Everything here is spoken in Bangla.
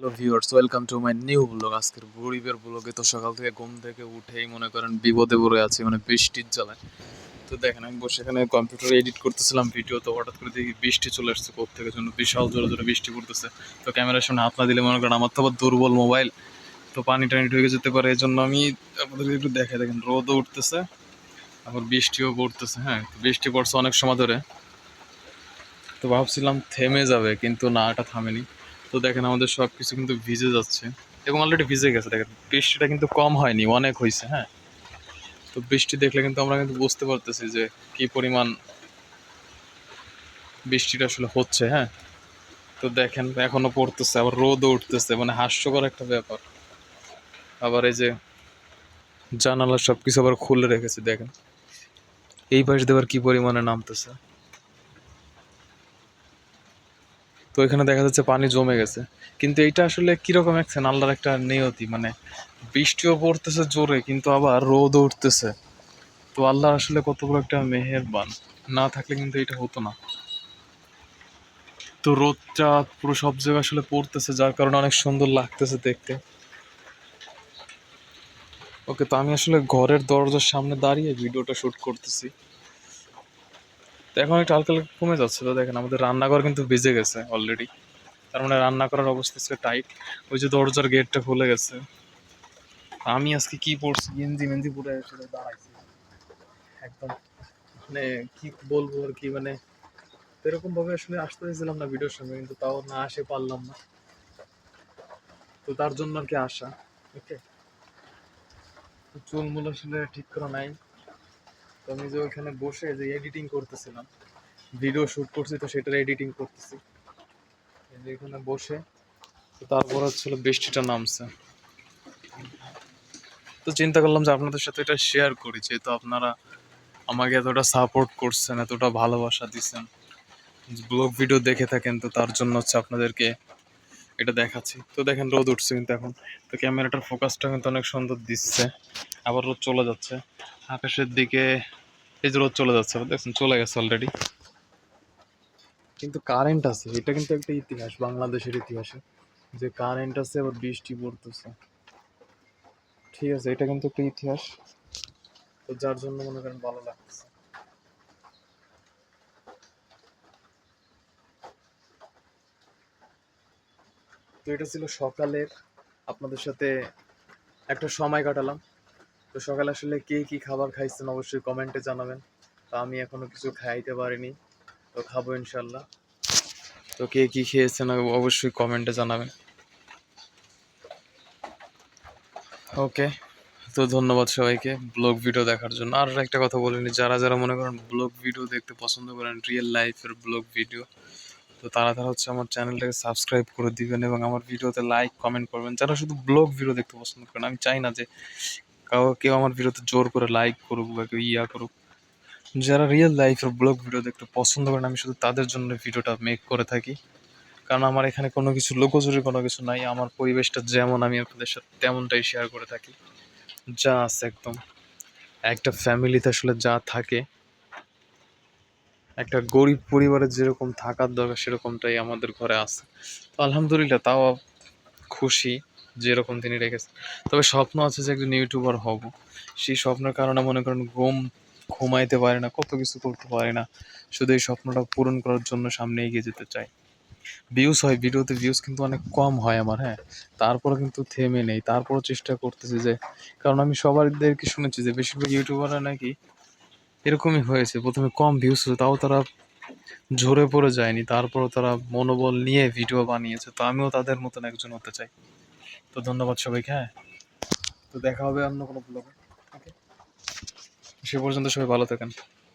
Hello viewers, welcome to my new blog. আজকের গরিবের ব্লগে তো সকাল থেকে ঘুম থেকে উঠেই মনে করেন বিপদে পড়ে আছি, মানে বৃষ্টির জ্বালায়। তো দেখেন, আমি বসে এখানে কম্পিউটারে এডিট করতেছিলাম ভিডিও, তো হঠাৎ করে দেখি বৃষ্টি চলে আসছে কোত্থেকে জন্য, বিশাল জোরে জোরে বৃষ্টি পড়তেছে। তো ক্যামেরার সামনে হাত না দিলে মনে করেন আমার তো আবার দুর্বল মোবাইল, তো পানি টানি ঢুকে যেতে পারে, এই জন্য আমি আপনাদেরকে একটু দেখে দেখেন রোদও উঠতেছে আবার বৃষ্টিও পড়তেছে। হ্যাঁ, তো বৃষ্টি পড়ছে অনেক সময় ধরে, তো ভাবছিলাম থেমে যাবে কিন্তু না, এটা থামেনি। তো দেখেন আমাদের সব কিছু কিন্তু ভিজে যাচ্ছে এবং অলরেডি ভিজে গেছে। দেখেন বৃষ্টিটা কিন্তু কম হয়নি, অনেক হয়েছে। হ্যাঁ, তো বৃষ্টি দেখলে কিন্তু আমরা কিন্তু বুঝতে পারতেছি যে কি পরিমাণ বৃষ্টিটা আসলে হচ্ছে। হ্যাঁ, তো দেখেন এখনো পড়তেছে, আবার রোদও উঠতেছে, মানে হাস্যকর একটা ব্যাপার। আবার এই যে জানালা সব কিছু আবার খুলে রেখেছে, দেখেন এই পাশ দিয়ে আবার কি পরিমাণে নামতেছে। তো এখানে দেখা যাচ্ছে পানি জমে গেছে, কিন্তু এইটা আসলে কিরকম একছেন আল্লাহর একটা নিয়তি, মানে বৃষ্টিও পড়তেছে জোরে কিন্তু আবার রোদও উঠতেছে। তো আল্লাহ আসলে কত বড় একটা মেহেরবান, না থাকলে কিন্তু এটা হতো না। তো রোদটা পুরো সব জায়গায় আসলে পড়তেছে, যার কারণে অনেক সুন্দর লাগতেছে দেখতে। ওকে, তো আমি আসলে ঘরের দরজার সামনে দাঁড়িয়ে ভিডিওটা শুট করতেছি। তো এখন একটু হালকা হালকা কমে যাচ্ছে। তো দেখেন আমাদের রান্নাঘর কিন্তু ভিজে গেছে অলরেডি, তার মানে রান্না করার অবস্থা আজকে টাইট। ওই যে দরজার গেটটা খুলে গেছে। আমি আজকে কি পড়ছি, গেঞ্জি মেঞ্জি পুরো আসলে দাঁড়াইছি একদম, মানে কি বলবো আর কি, মানে এরকম ভাবে আসলে আসতে চাইছিলাম না ভিডিওর সঙ্গে, কিন্তু তাও না আসে পারলাম না। তো তার জন্য আর কি আসা। ওকে, তো চুলমুল আসলে ঠিক করা নাই। তো আমি যে ওইখানে বসে যে এডিটিং করতেছিলাম, ভিডিও শুট করছি, তো সেটার এডিটিং করতেছি এই যে এখানে বসে। তো তারপর হচ্ছিল বৃষ্টিটা নামছে, তো চিন্তা করলাম যে আপনাদের সাথে এটা শেয়ার করি, যেহেতু আপনারা আমাকে এতটা সাপোর্ট করছেন, এতটা ভালোবাসা দিচ্ছেন, ব্লগ ভিডিও দেখে থাকেন, তো তার জন্য হচ্ছে আপনাদেরকে এটা দেখাচ্ছি। তো দেখেন রোদ উঠছে কিন্তু এখন, তো ক্যামেরাটার ফোকাসটা কিন্তু অনেক সুন্দর দিচ্ছে। আবার রোদ চলে যাচ্ছে আকাশের দিকে, এই যে রোদ চলে যাচ্ছে, আবার দেখছেন চলে গেছে অলরেডি। কিন্তু কারেন্ট আছে, এটা কিন্তু একটা ইতিহাস বাংলাদেশের ইতিহাসে, যে কারেন্ট আছে আবার বৃষ্টি পড়তেছে। ঠিক আছে, এটা কিন্তু একটা ইতিহাস, তো যার জন্য মনে করেন ভালো লাগতেছে। তো এটা ছিল সকালের, আপনাদের সাথে একটা সময় কাটালাম। তো সকালে আসলে কে কি খাবার খাইছেন অবশ্যই কমেন্টে জানাবেন। তো আমি এখনো কিছু খাইতে পারিনি, তো খাবো ইনশাল্লাহ। তো কে কি খেয়েছেন অবশ্যই কমেন্টে জানাবেন। ওকে, তো ধন্যবাদ সবাইকে ব্লগ ভিডিও দেখার জন্য। আর একটা কথা বলিনি, যারা যারা মনে করেন ব্লগ ভিডিও দেখতে পছন্দ করেন, রিয়েল লাইফের ব্লগ ভিডিও, তো তারা তারা হচ্ছে আমার চ্যানেলটাকে সাবস্ক্রাইব করে দিবেন এবং আমার ভিডিওতে লাইক কমেন্ট করবেন। যারা শুধু ব্লগ ভিডিও দেখতে পছন্দ করেন, আমি চাই না যে কেউ আমার ভিডিওতে জোর করে লাইক করুক বা কেউ করুক। যারা রিয়েল লাইফের ব্লগ ভিডিও দেখতে পছন্দ করেন, আমি শুধু তাদের জন্য ভিডিওটা মেক করে থাকি। কারণ আমার এখানে কোনো কিছু লুকোচুরি কোনো কিছু নাই, আমার পরিবেশটা যেমন আমি আপনাদের সাথে তেমনটাই শেয়ার করে থাকি, যা আছে একদম। একটা ফ্যামিলিতে আসলে যা থাকে, একটা গরিব পরিবারের যেরকম থাকার দরকার সেরকমটাই আমাদের ঘরে আছে। তো আলহামদুলিল্লাহ, তাও খুশি যেরকম তিনি রেখেছেন। তবে স্বপ্ন আছে যে একজন ইউটিউবার হব। সেই স্বপ্নের কারণে মনে করেন ঘুমাইতে পারি না, কত কিছু করতে পারি না, শুধু এই স্বপ্নটা পূরণ করার জন্য সামনে এগিয়ে যেতে চাই। ভিউজ হয় ভিডিওতে, ভিউজ কিন্তু অনেক কম হয় আমার। হ্যাঁ, তারপরে কিন্তু থেমে নেই, তারপরও চেষ্টা করতেছি যে, কারণ আমি সবাইদেরকে শুনেছি যে বেশিরভাগ ইউটিউবাররা নাকি এরকমই হয়েছে, প্রথমে কম ভিউজ হতো তাও তারা ঝরে পড়ে যায়নি, তারপরও তারা মনোবল নিয়ে ভিডিও বানিয়েছে। তো আমিও তাদের মতন একজন হতে চাই। তো ধন্যবাদ সবাইকে। হ্যাঁ, তো দেখা হবে অন্য কোনো ব্লগে। ওকে, সে পর্যন্ত সবাই ভালো থাকেন।